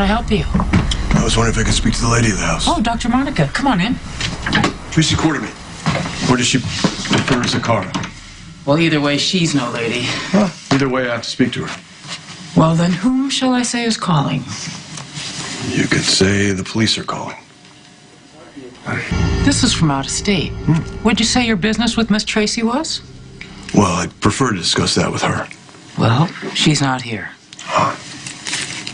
can I help you? I was wondering if I could speak to the lady of the house. Oh, Dr. Monica, come on in. Tracy Quartermaine. Or does she prefer Zakara? Well, either way, she's no lady. Well, either way, I have to speak to her. Well, then whom shall I say is calling? You could say the police are calling. This is from out of state. What'd you say your business with Miss Tracy was? Well, I'd prefer to discuss that with her. Well, she's not here.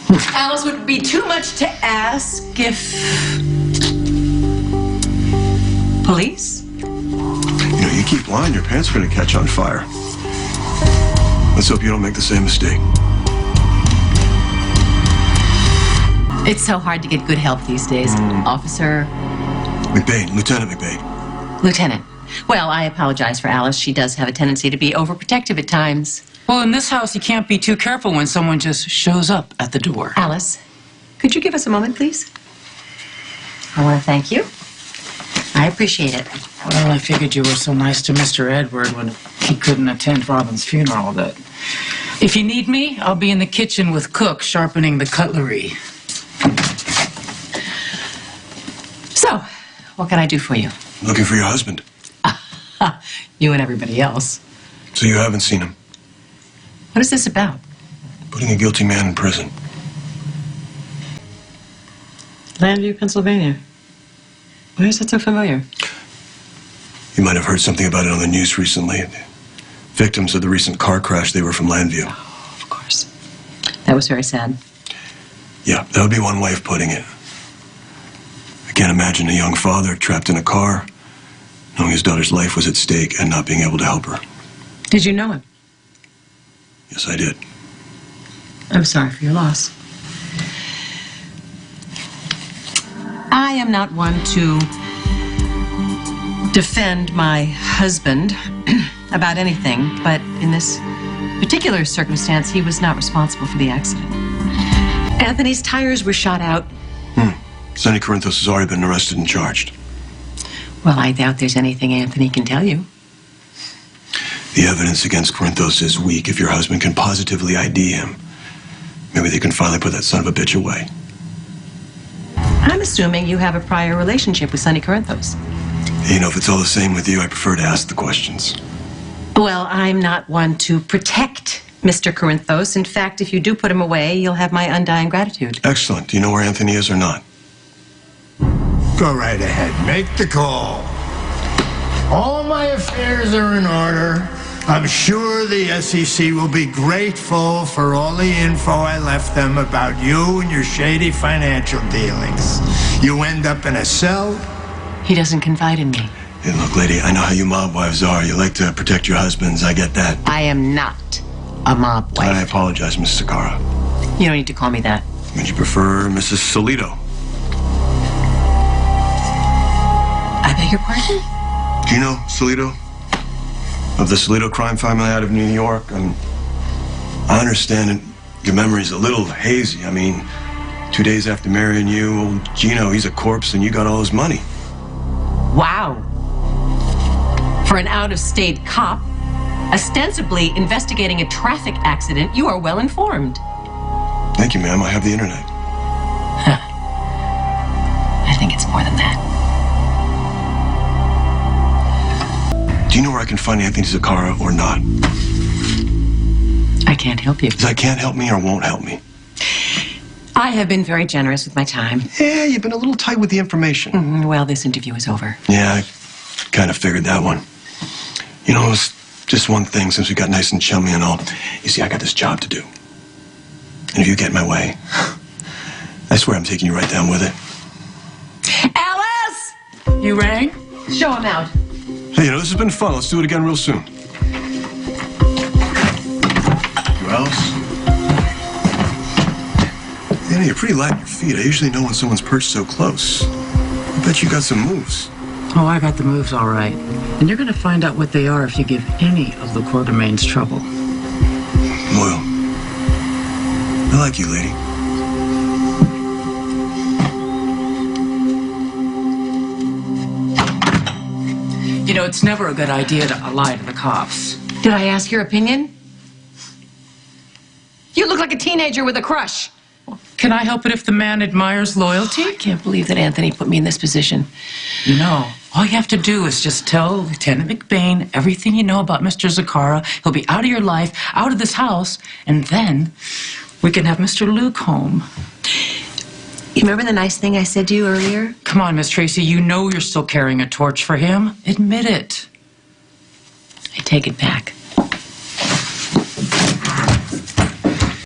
Alice, would it be too much to ask if... Police? You know, you keep lying, your pants are going to catch on fire. Let's hope you don't make the same mistake. It's so hard to get good help these days. Officer... McBain, Lieutenant McBain. Lieutenant. Well, I apologize for Alice. She does have a tendency to be overprotective at times. Well, in this house, you can't be too careful when someone just shows up at the door. Alice, could you give us a moment, please? I want to thank you. I appreciate it. Well, I figured you were so nice to Mr. Edward when he couldn't attend Robin's funeral that... If you need me, I'll be in the kitchen with Cook sharpening the cutlery. So, what can I do for you? Looking for your husband. You and everybody else. So you haven't seen him? What is this about? Putting a guilty man in prison. Landview, Pennsylvania. Why is that so familiar? You might have heard something about it on the news recently. The victims of the recent car crash, they were from Landview. Oh, of course. That was very sad. Yeah, that would be one way of putting it. I can't imagine a young father trapped in a car, knowing his daughter's life was at stake and not being able to help her. Did you know him? Yes, I did. I'm sorry for your loss. I am not one to defend my husband about anything, but in this particular circumstance, he was not responsible for the accident. Anthony's tires were shot out. Sonny Corinthos has already been arrested and charged. Well, I doubt there's anything Anthony can tell you. The evidence against Corinthos is weak. If your husband can positively ID him, maybe they can finally put that son of a bitch away. I'm assuming you have a prior relationship with Sonny Corinthos. You know, if it's all the same with you, I prefer to ask the questions. Well, I'm not one to protect Mr. Corinthos. In fact, if you do put him away, you'll have my undying gratitude. Excellent. Do you know where Anthony is or not? Go right ahead. Make the call. All my affairs are in order. I'm sure the SEC will be grateful for all the info I left them about you and your shady financial dealings. You end up in a cell. He doesn't confide in me. Hey, look, lady, I know how you mob wives are. You like to protect your husbands. I get that. I am not a mob wife. I apologize, Miss Zakara. You don't need to call me that. Would you prefer Mrs. Solito? I beg your pardon? Do you know Solito? Of the Solito crime family out of New York? I understand your memory's a little hazy. I mean, 2 days after marrying you, old Gino, he's a corpse and you got all his money. Wow. For an out-of-state cop, ostensibly investigating a traffic accident, you are well informed. Thank you, ma'am. I have the internet. I think it's more than that. Do you know where I can find Anthony Zakara or not? I can't help you. That can't help me or won't help me. I have been very generous with my time. Yeah, you've been a little tight with the information. Well, this interview is over. Yeah, I kind of figured that one. You know, it's just one thing since we got nice and chummy and all. You see, I got this job to do. And if you get in my way, I swear I'm taking you right down with it. Alice! You rang? Show him out. Hey, you know, this has been fun. Let's do it again real soon. Who else? Yeah, you're pretty light on your feet. I usually know when someone's perched so close. I bet you got some moves. Oh, I got the moves all right. And you're going to find out what they are if you give any of the Quartermaines trouble. Loyal. I like you, lady. You know, it's never a good idea to lie to the cops. Did I ask your opinion? You look like a teenager with a crush. Can Can I help it if the man admires loyalty? I can't believe that Anthony put me in this position. You know, all you have to do is just tell Lieutenant McBain everything you know about Mr. Zakara. He'll be out of your life, out of this house, and then we can have Mr. Luke home. You remember the nice thing I said to you earlier? Come on, Miss Tracy, you know you're still carrying a torch for him. Admit it. I take it back.